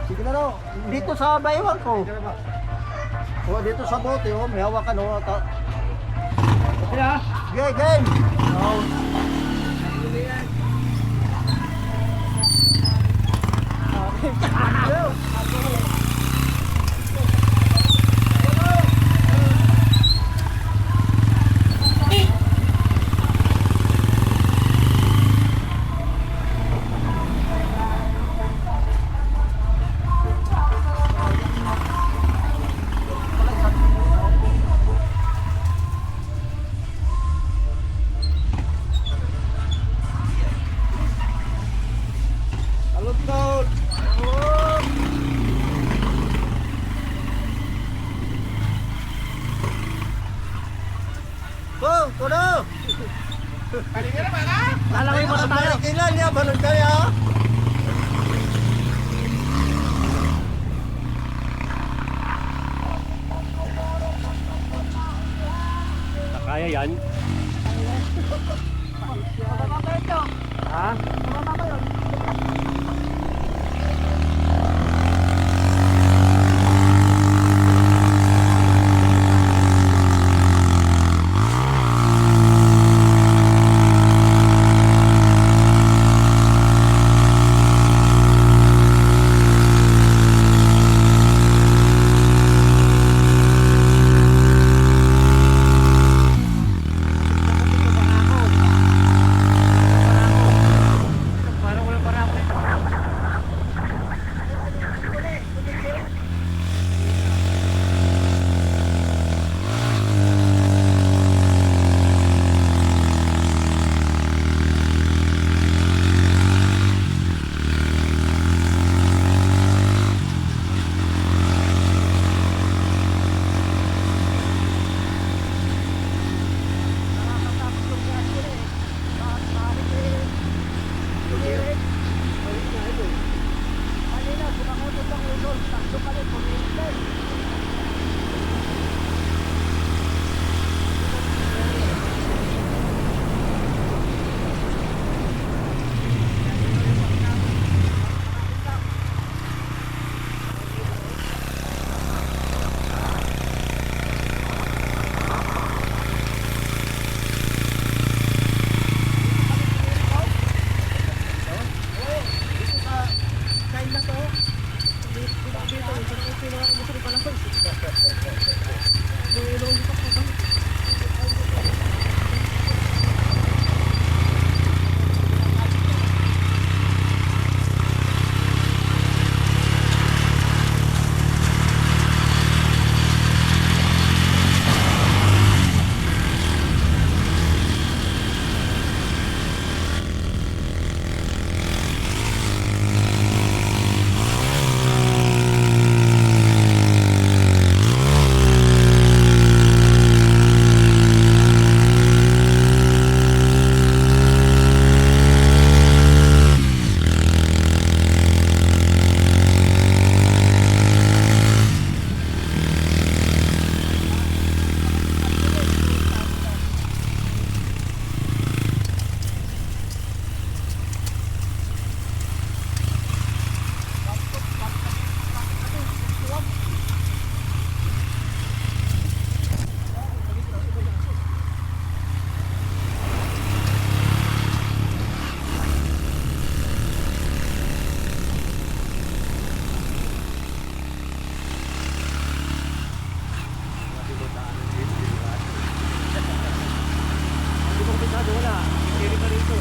Sige na daw. Dito sa baywan ko. O, dito sa bote, oh. May hawakan, oh. Okay ha? Okay, game. Oh. Salutod. Oh, kuno. Kanina ba ka? Lalawin mo na tayo. Kailan niya balon kaya? Kaya yan? Ha? Parang wala para ako. Wala. Hindi pa rito.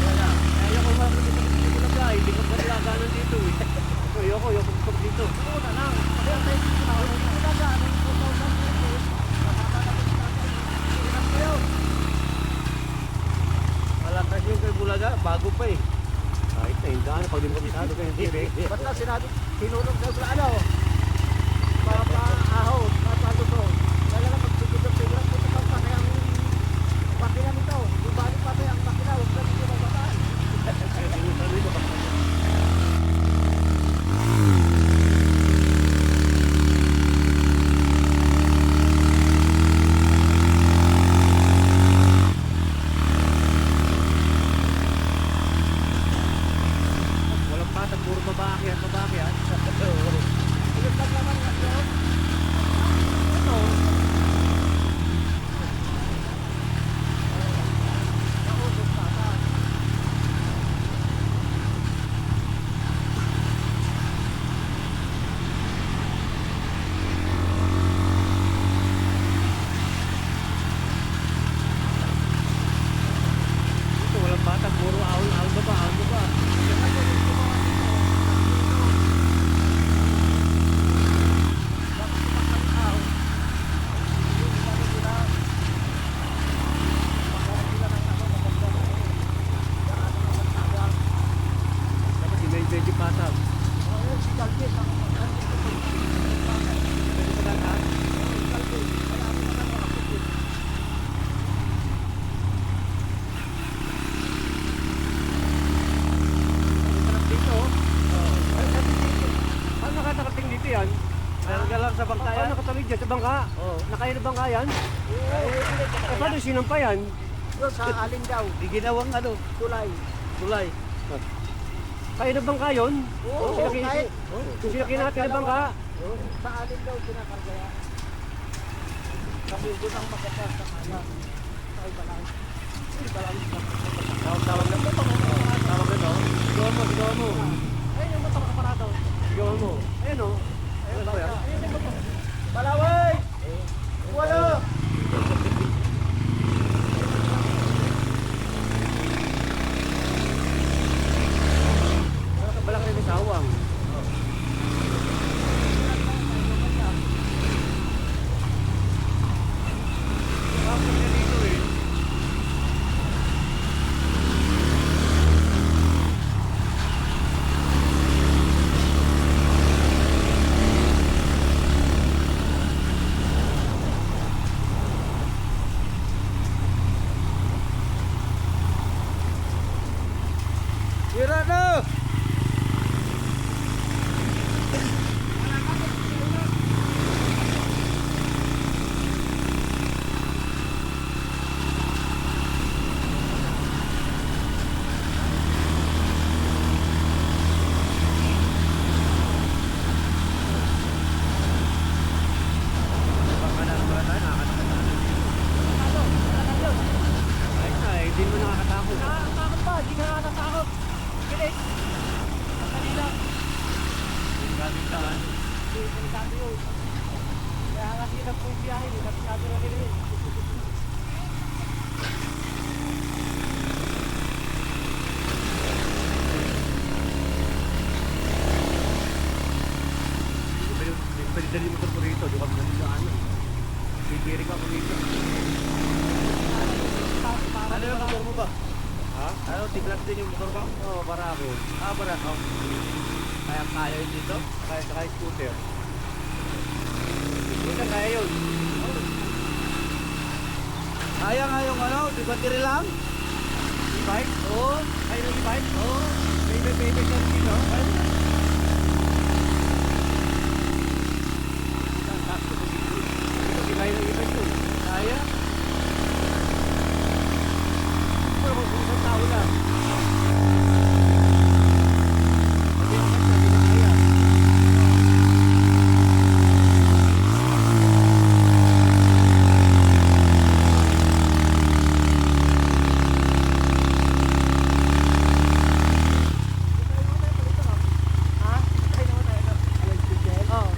Wala. Ayaw ko mga dito dito na guys. Hindi ko pala gano'n dito eh. Ayoko pag dito. Una lang. Kaya tayo dito na. Una gano'n. 2,000 wala kasi yung kay Bulaga. Bago pa eh. Kahit na yung daan. Pag di mo kabisado kayo hindi. Ba't na sinabi? Tinulog na sa ano? Para pa-ahon. Para-paluto. Kaya lang pag-sigurap. Pakina nito, ibalik pa tayo ang pakina, huwag na dito mabataan. Walang patag, puro babae yan. Meron ka lang sa bangka yan? Paano nakatawid dyan sa bangka? Oo. Nakain na bangka yan? Eh, paano sinampa yan? Doon sa alin daw, Di ginawang ano? tulay. Tulay. Kaya na bangka yun? Oo, Sinaki- kahit. Kung sinaki natin na bangka? Sa alin daw kinakargaya. Kami doon ang maganda sa kanya. Sa ibalang. Ibalang. Tawag na po. Tawag na to. Sigawan mo, sigawan mo. Ayun yung motor kaparado. Sigawan mo. Ayun o. Ayun ba yan? Ayun yung motor. Balaway! Wala! Balak na yung sawang. Tira na! Ay na, hindi mo nakakatakot. Nakakatakot pa, di ka nakakatakot. Bilis. Kanina. Gamit saan? Hindi, delikado yun. Kaya nga hirap po yung biyahe, delikado na rin yun. Pwede dali motor ko rito. Di kami nalilaan. Pipirik ako rito. Ano yung motor mo ba? Ha? Ano, tiglat din yung motor ko? Oo, para ako. Ah, para ako. Kaya yun dito? Kaya scooter. Hindi ka kaya yun. Kaya nga yung ano, di ba tiri lang? E-bike? Oo. Kaya ng e-bike? Oo. Baby ka rin dito? Hindi kaya ng e-bike yun. Kaya? Pero kung isang tao lang. Hindi ako kasi hindi na kaya. Ha? Ay, naman tayo na. Oo.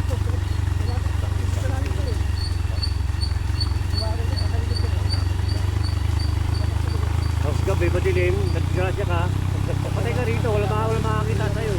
Tapos gabi, madilim, naggrasya ka. Patay ka rito, wala makakita sa'yo.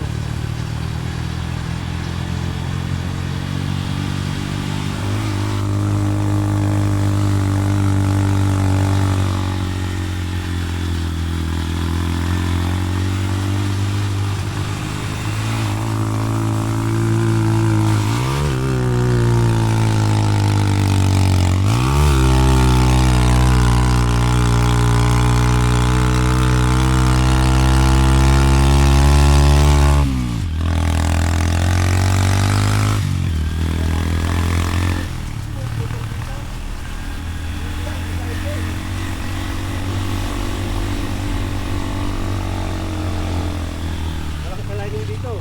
Malakas sa lining dito.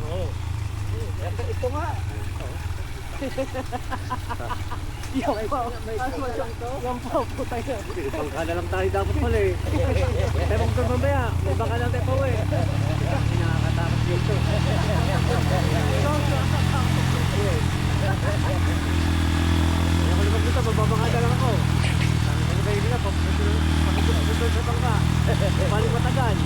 Oo. Ito nga. Yan po. Yan po, putay na. Bangka na lang tayo dapat pala eh. Tayo mong doon mamaya. May bangka lang tayo pa eh. Hindi nakakatakot dito. Kaya ko naman dito, magbabangka na lang ako. Ano kayo nila? Pagkukulong sa bangka. Paano matagal?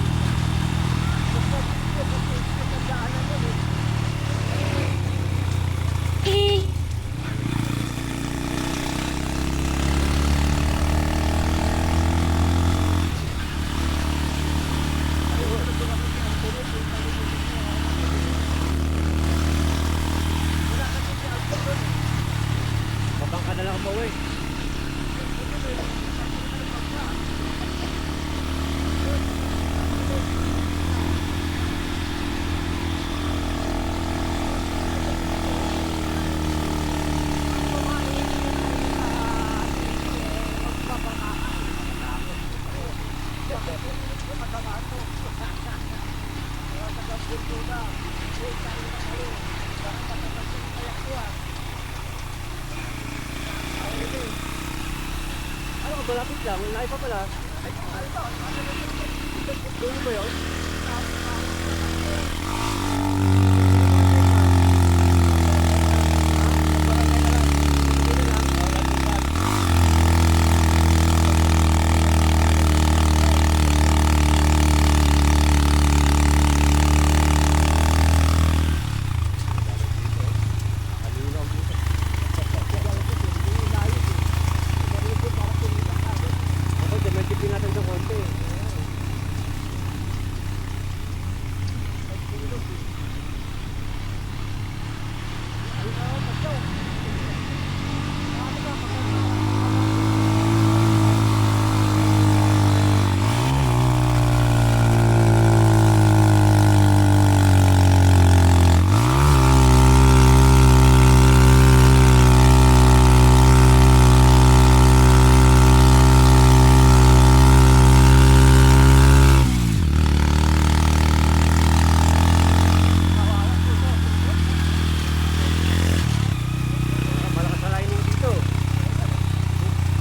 malapit lang. Malaki pa pala. Tuloy ba yun? Ako, may tipin natin sa konti. Malakas na lining dito.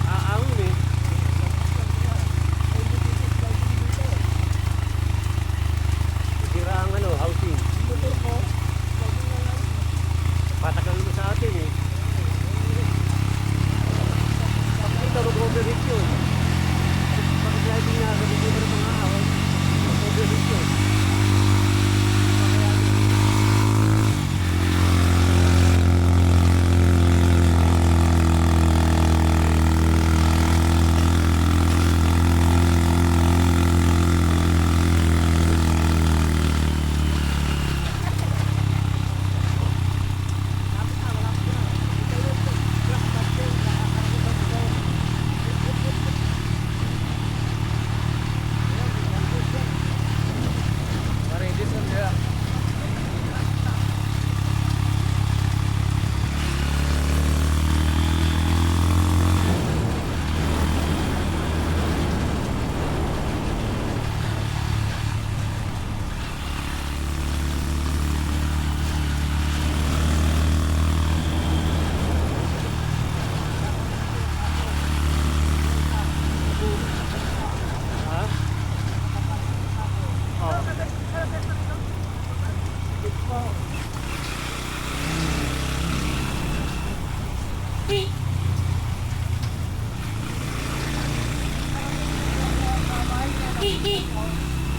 Aahon eh. Sira ang housing. Patakal mo sa atin eh. Ito, mag-overheat yun. Pag-sliding nga, gabi ko na mga ahon. Mag-overheat yun. Ha?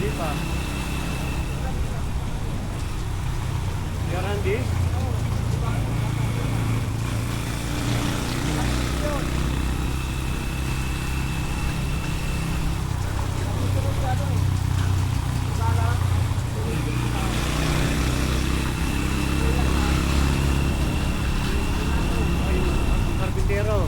Di pa. Garanti? Ay, karpintero.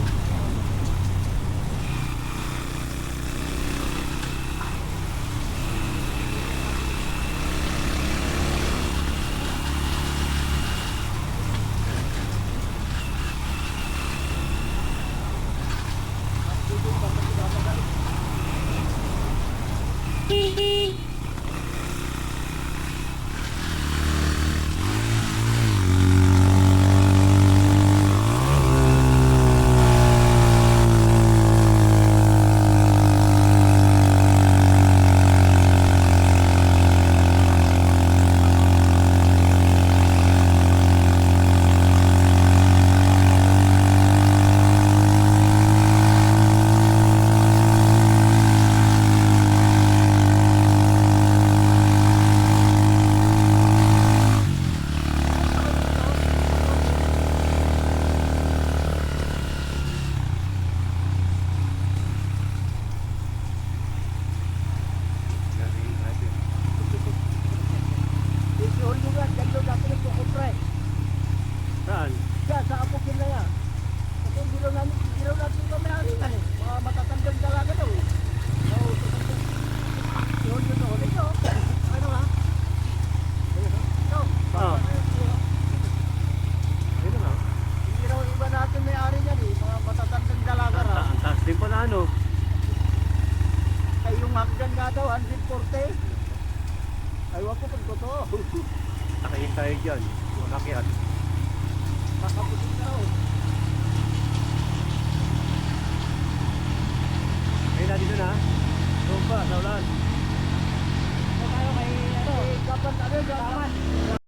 Saan? Diyan, sa Apokin na yan. Kasi hindi lang natin ito may-ari na eh. Mga matatandang dalaga daw eh. Oo, yun. Ito. Ano ha? Ito. Ah. Ayun na. Hindi raw iba natin may-ari yan eh. Mga matatandang dalaga raw. Ang taas din pala Ay yung hagdan nga daw, 140. Aywan ko kung totoo. Nakain tayo dyan. Makakyat. Makaputin daw. ha. Doon pa, sa ulan. Tayo kay ano, Kapan, ano yun? Taman.